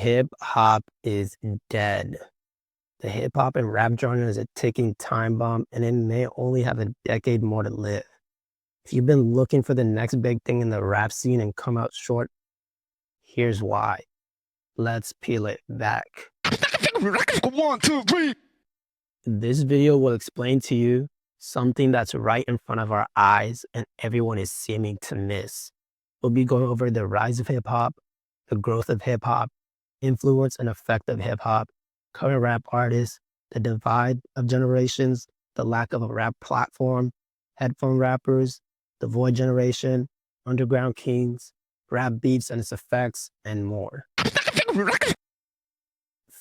Hip hop is dead. The hip hop and rap genre is a ticking time bomb, and it may only have a decade more to live. If you've been looking for the next big thing in the rap scene and come out short, here's why. Let's peel it back. 1, 2, 3. This video will explain to you something that's right in front of our eyes and everyone is seeming to miss. We'll be going over the rise of hip hop, the growth of hip hop, influence and effect of hip hop, current rap artists, the divide of generations, the lack of a rap platform, headphone rappers, the void generation, underground kings, rap beats and its effects, and more.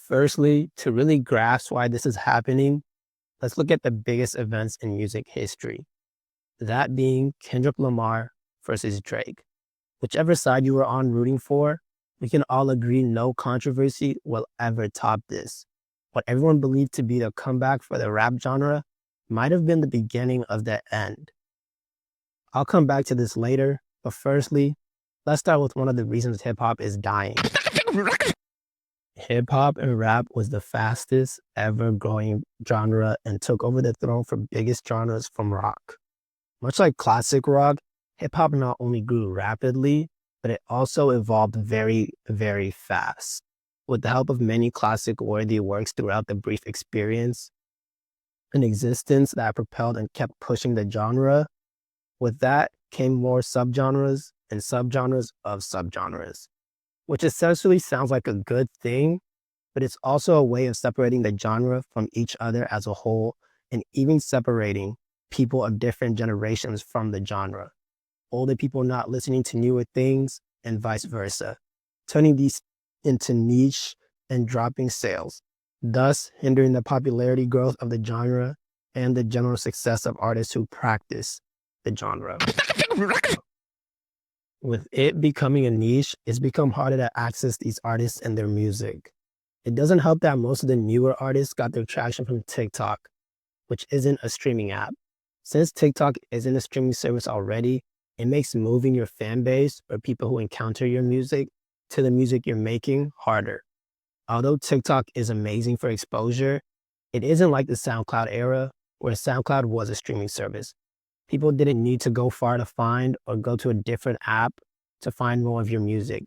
Firstly, to really grasp why this is happening, let's look at the biggest events in music history. That being Kendrick Lamar versus Drake. Whichever side you were on rooting for, we can all agree no controversy will ever top this. What everyone believed to be the comeback for the rap genre might have been the beginning of the end. I'll come back to this later, but firstly, let's start with one of the reasons hip-hop is dying. Hip-hop and rap was the fastest ever growing genre and took over the throne for biggest genres from rock. Much like classic rock, hip-hop not only grew rapidly, but it also evolved very, very fast. With the help of many classic-worthy works throughout the brief experience, an existence that propelled and kept pushing the genre, with that came more subgenres and subgenres of subgenres, which essentially sounds like a good thing, but it's also a way of separating the genre from each other as a whole and even separating people of different generations from the genre. Older people not listening to newer things and vice versa, turning these into niche and dropping sales, thus hindering the popularity growth of the genre and the general success of artists who practice the genre. With it becoming a niche, it's become harder to access these artists and their music. It doesn't help that most of the newer artists got their traction from TikTok, which isn't a streaming app. Since TikTok isn't a streaming service already, it makes moving your fan base or people who encounter your music to the music you're making harder. Although TikTok is amazing for exposure, it isn't like the SoundCloud era where SoundCloud was a streaming service. People didn't need to go far to find or go to a different app to find more of your music.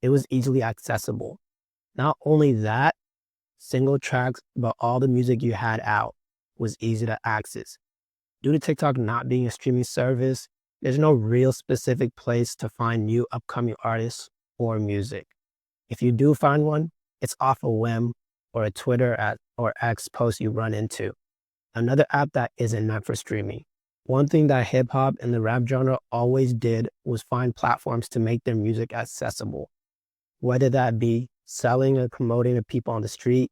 It was easily accessible. Not only that, single tracks about all the music you had out was easy to access. Due to TikTok not being a streaming service, there's no real specific place to find new upcoming artists or music. If you do find one, it's off a whim or a Twitter or X post you run into. Another app that isn't meant for streaming. One thing that hip hop and the rap genre always did was find platforms to make their music accessible. Whether that be selling or promoting to people on the street,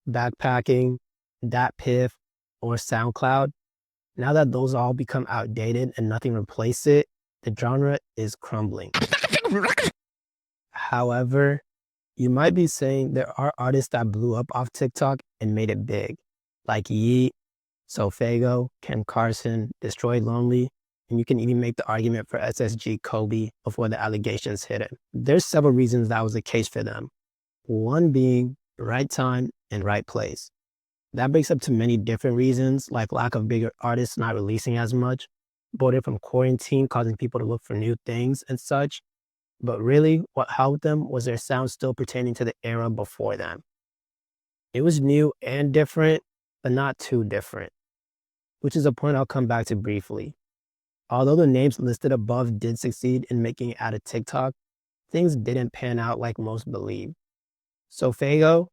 backpacking, DatPiff, or SoundCloud. Now that those all become outdated and nothing replaces it, the genre is crumbling. However, you might be saying there are artists that blew up off TikTok and made it big, like Yeet, Sofego, Ken Carson, Destroy Lonely, and you can even make the argument for SSG Kobe before the allegations hit him. There's several reasons that was the case for them. One being right time and right place. That breaks up to many different reasons, like lack of bigger artists not releasing as much, boredom from quarantine causing people to look for new things and such. But really, what helped them was their sound still pertaining to the era before them. It was new and different, but not too different, which is a point I'll come back to briefly. Although the names listed above did succeed in making it out of TikTok, things didn't pan out like most believe. Sofego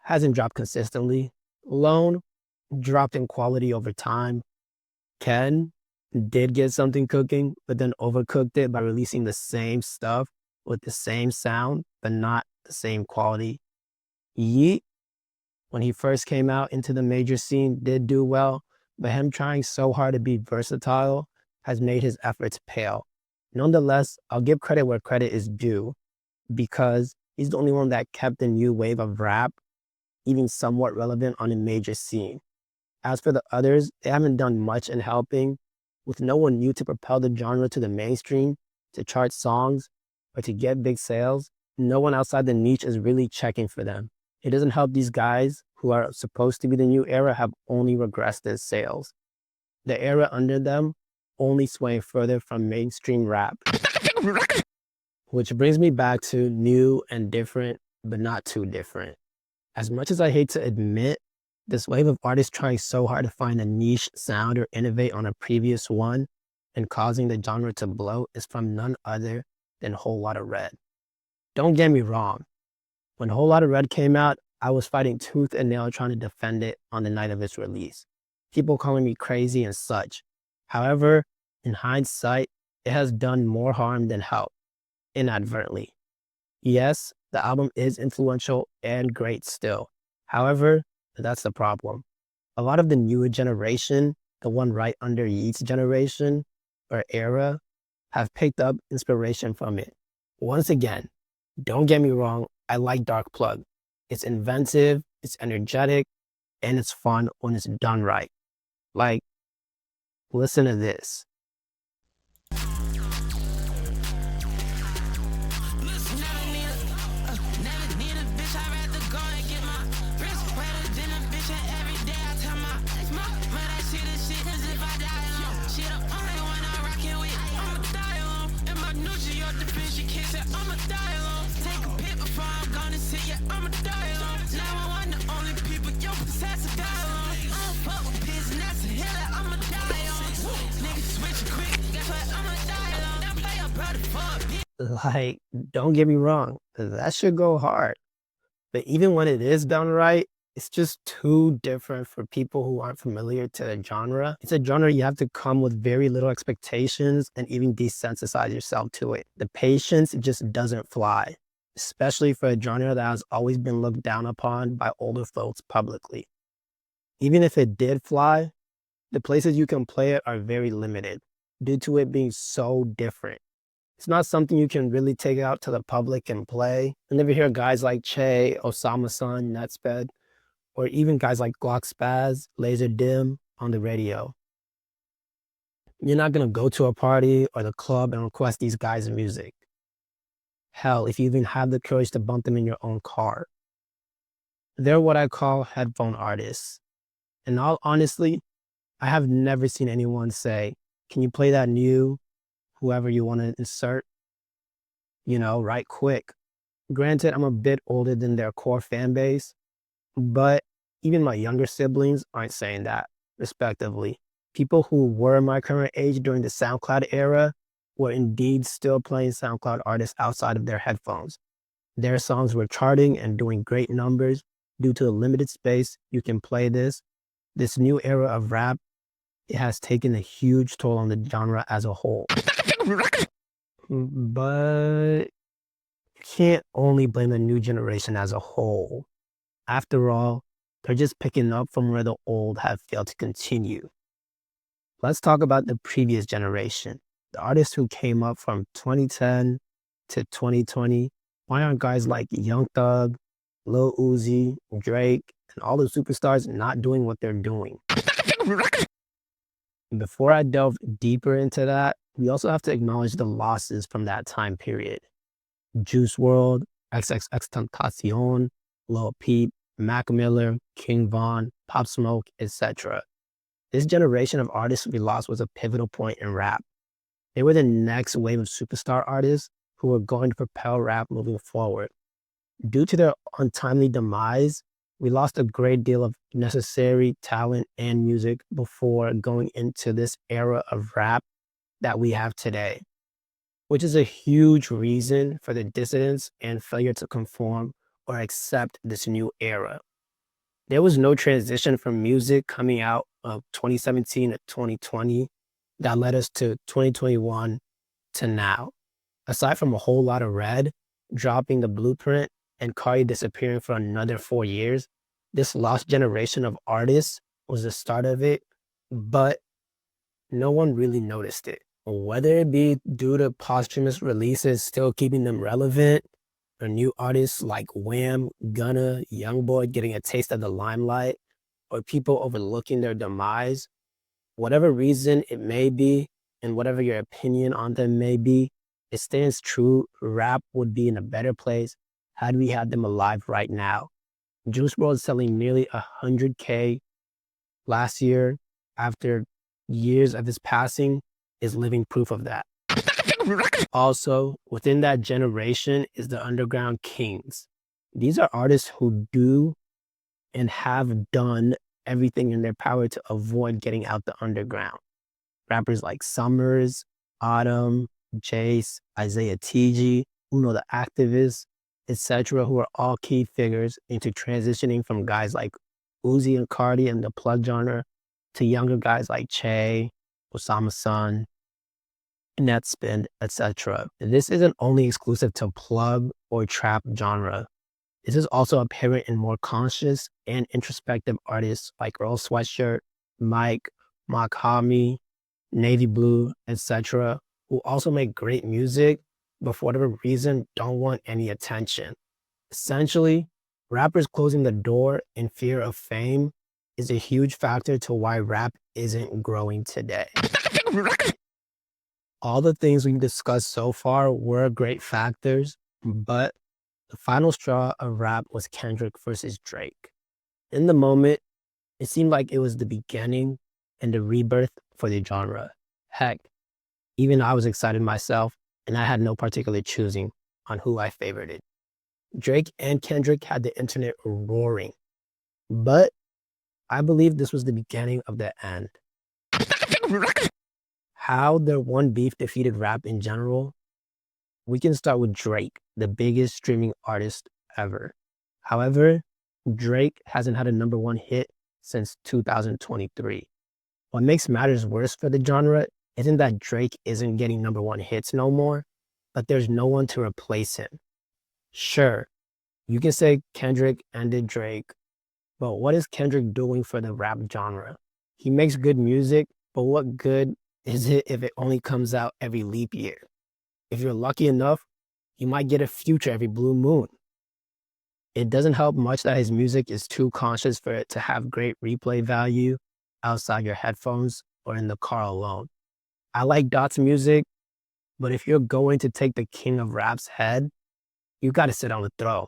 hasn't dropped consistently. Lone dropped in quality over time. Ken did get something cooking, but then overcooked it by releasing the same stuff with the same sound, but not the same quality. Yeet, when he first came out into the major scene, did do well, but him trying so hard to be versatile has made his efforts pale. Nonetheless, I'll give credit where credit is due because he's the only one that kept the new wave of rap even somewhat relevant on a major scene. As for the others, they haven't done much in helping, with no one new to propel the genre to the mainstream, to chart songs, or to get big sales. No one outside the niche is really checking for them. It doesn't help these guys who are supposed to be the new era have only regressed in sales. The era under them only swaying further from mainstream rap. Which brings me back to new and different, but not too different. As much as I hate to admit, this wave of artists trying so hard to find a niche sound or innovate on a previous one and causing the genre to blow is from none other than Whole Lotta Red. Don't get me wrong. When Whole Lotta Red came out, I was fighting tooth and nail trying to defend it on the night of its release. People calling me crazy and such. However, in hindsight, it has done more harm than help, inadvertently. Yes, the album is influential and great still. However, that's the problem. A lot of the newer generation, the one right under Yeats' generation or era, have picked up inspiration from it. Once again, don't get me wrong, I like Dark Plug. It's inventive, it's energetic, and it's fun when it's done right. Like, listen to this. Like, don't get me wrong, that should go hard. But even when it is done right, it's just too different for people who aren't familiar to the genre. It's a genre you have to come with very little expectations and even desensitize yourself to it. The patience just doesn't fly, especially for a genre that has always been looked down upon by older folks publicly. Even if it did fly, the places you can play it are very limited due to it being so different. It's not something you can really take out to the public and play. I never hear guys like Che, Osama Sun, Netsped, or even guys like Glock Spaz, Laser Dim on the radio. You're not gonna go to a party or the club and request these guys' music. Hell, if you even have the courage to bump them in your own car. They're what I call headphone artists. And all honestly, I have never seen anyone say, can you play that new whoever you want to insert, right quick. Granted, I'm a bit older than their core fan base, but even my younger siblings aren't saying that, respectively. People who were my current age during the SoundCloud era were indeed still playing SoundCloud artists outside of their headphones. Their songs were charting and doing great numbers. Due to the limited space you can play this new era of rap, it has taken a huge toll on the genre as a whole. But you can't only blame the new generation as a whole. After all, they're just picking up from where the old have failed to continue. Let's talk about the previous generation, the artists who came up from 2010 to 2020. Why aren't guys like Young Thug, Lil Uzi, Drake, and all the superstars not doing what they're doing? Before I delve deeper into that, we also have to acknowledge the losses from that time period. Juice WRLD, XXXTentacion, Lil Peep, Mac Miller, King Von, Pop Smoke, etc. This generation of artists we lost was a pivotal point in rap. They were the next wave of superstar artists who were going to propel rap moving forward. Due to their untimely demise, we lost a great deal of necessary talent and music before going into this era of rap that we have today, which is a huge reason for the dissidence and failure to conform or accept this new era. There was no transition from music coming out of 2017 to 2020 that led us to 2021 to now. Aside from A Whole Lotta Red dropping the blueprint and Cardi disappearing for another 4 years, this lost generation of artists was the start of it, but no one really noticed it. Whether it be due to posthumous releases still keeping them relevant, or new artists like Wham, Gunna, Youngboy getting a taste of the limelight, or people overlooking their demise, whatever reason it may be, and whatever your opinion on them may be, It stands true. Rap would be in a better place had we had them alive right now. Juice WRLD selling nearly 100K last year after years of his passing is living proof of that. Also, within that generation is the underground Kingz. These are artists who do and have done everything in their power to avoid getting out the underground. Rappers like Summers, Autumn, Jace, Isaiah TG, Uno the Activist, etc., who are all key figures into transitioning from guys like Uzi and Cardi in the plug genre to younger guys like Che, Osama Sun, Netspin, etc. This isn't only exclusive to plug or trap genre. This is also apparent in more conscious and introspective artists like Earl Sweatshirt, Mike, Makhami, Navy Blue, etc., who also make great music, but for whatever reason don't want any attention. Essentially, rappers closing the door in fear of fame is a huge factor to why rap isn't growing today. All the things we've discussed so far were great factors, but the final straw of rap was Kendrick versus Drake. In the moment, it seemed like it was the beginning and the rebirth for the genre. Heck, even I was excited myself, and I had no particular choosing on who I favored. Drake and Kendrick had the internet roaring, but I believe this was the beginning of the end. How their one beef defeated rap in general? We can start with Drake, the biggest streaming artist ever. However, Drake hasn't had a #1 hit since 2023. What makes matters worse for the genre isn't that Drake isn't getting #1 hits no more, but there's no one to replace him. Sure, you can say Kendrick ended Drake, but what is Kendrick doing for the rap genre? He makes good music, but what good is it if it only comes out every leap year? If you're lucky enough, you might get a Future every blue moon. It doesn't help much that his music is too conscious for it to have great replay value outside your headphones or in the car alone. I like Dot's music, but if you're going to take the king of rap's head, you gotta sit on the throne.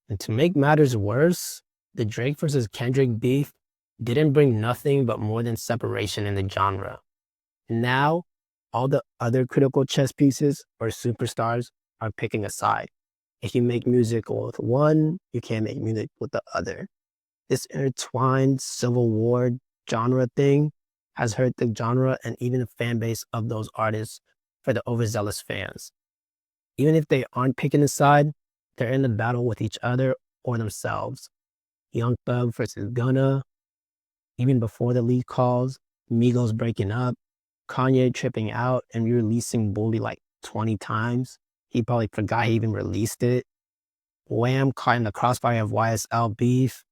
And to make matters worse, the Drake versus Kendrick beef didn't bring nothing but more than separation in the genre. Now, all the other critical chess pieces or superstars are picking a side. If you make music with one, you can't make music with the other. This intertwined civil war genre thing has hurt the genre and even the fan base of those artists for the overzealous fans. Even if they aren't picking a side, they're in the battle with each other or themselves. Young Thug versus Gunna, even before the leak calls, Migos breaking up, Kanye tripping out and re-releasing Bully like 20 times. He probably forgot he even released it. Wham caught in the crossfire of YSL beef.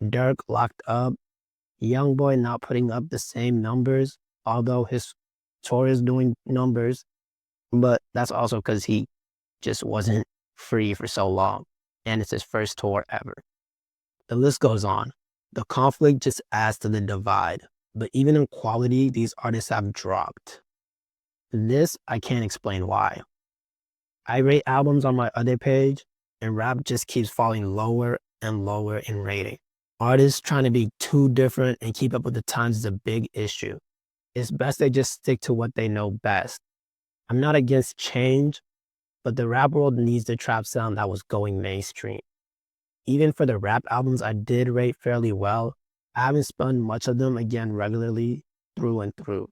Dirk locked up. Youngboy not putting up the same numbers, although his tour is doing numbers. But that's also because he just wasn't free for so long. And it's his first tour ever. The list goes on. The conflict just adds to the divide. But even in quality, these artists have dropped. This, I can't explain why. I rate albums on my other page, and rap just keeps falling lower and lower in rating. Artists trying to be too different and keep up with the times is a big issue. It's best they just stick to what they know best. I'm not against change, but the rap world needs the trap sound that was going mainstream. Even for the rap albums I did rate fairly well, I haven't spun much of them again regularly through and through.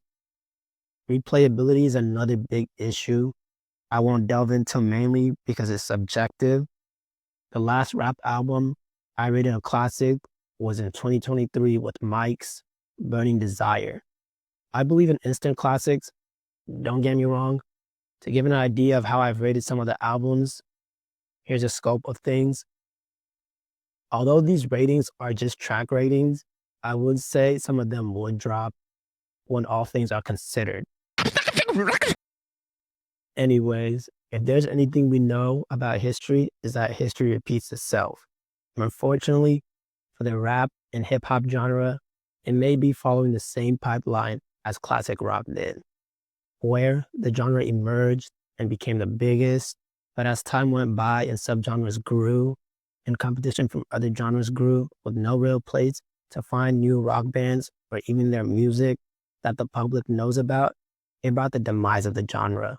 Replayability is another big issue I won't delve into mainly because it's subjective. The last rap album I rated a classic was in 2023 with Mike's Burning Desire. I believe in instant classics, don't get me wrong. To give an idea of how I've rated some of the albums, here's a scope of things. Although these ratings are just track ratings, I would say some of them would drop when all things are considered. Anyways, if there's anything we know about history, is that history repeats itself. And unfortunately, for the rap and hip hop genre, it may be following the same pipeline as classic rock did. where the genre emerged and became the biggest. But as time went by and subgenres grew and competition from other genres grew with no real place to find new rock bands or even their music that the public knows about, it brought the demise of the genre.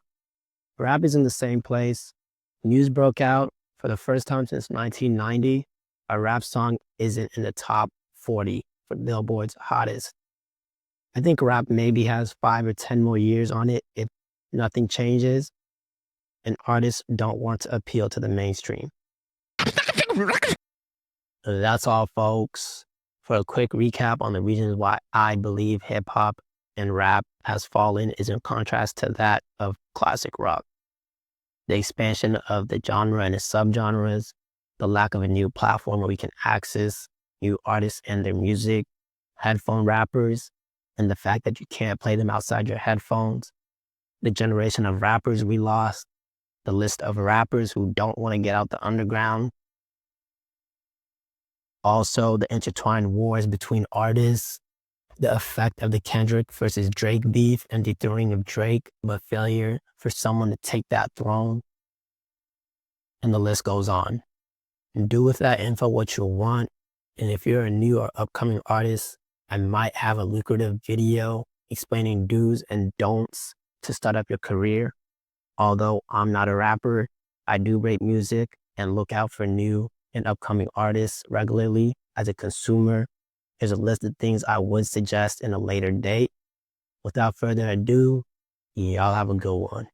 Rap is in the same place. News broke out for the first time since 1990. A rap song isn't in the top 40 for Billboard's hottest. I think rap maybe has 5 or 10 more years on it if nothing changes and artists don't want to appeal to the mainstream. That's all, folks. For a quick recap on the reasons why I believe hip hop and rap has fallen is in contrast to that of classic rock. The expansion of the genre and its subgenres, the lack of a new platform where we can access new artists and their music, headphone rappers, and the fact that you can't play them outside your headphones, the generation of rappers we lost, the list of rappers who don't want to get out the underground, also the intertwined wars between artists, the effect of the Kendrick versus Drake beef and the throwing of Drake, but failure for someone to take that throne, and the list goes on. Do with that info what you want, and if you're a new or upcoming artist, I might have a lucrative video explaining do's and don'ts to start up your career. Although I'm not a rapper, I do rate music and look out for new and upcoming artists regularly as a consumer. Here's a list of things I would suggest in a later date. Without further ado, y'all have a good one.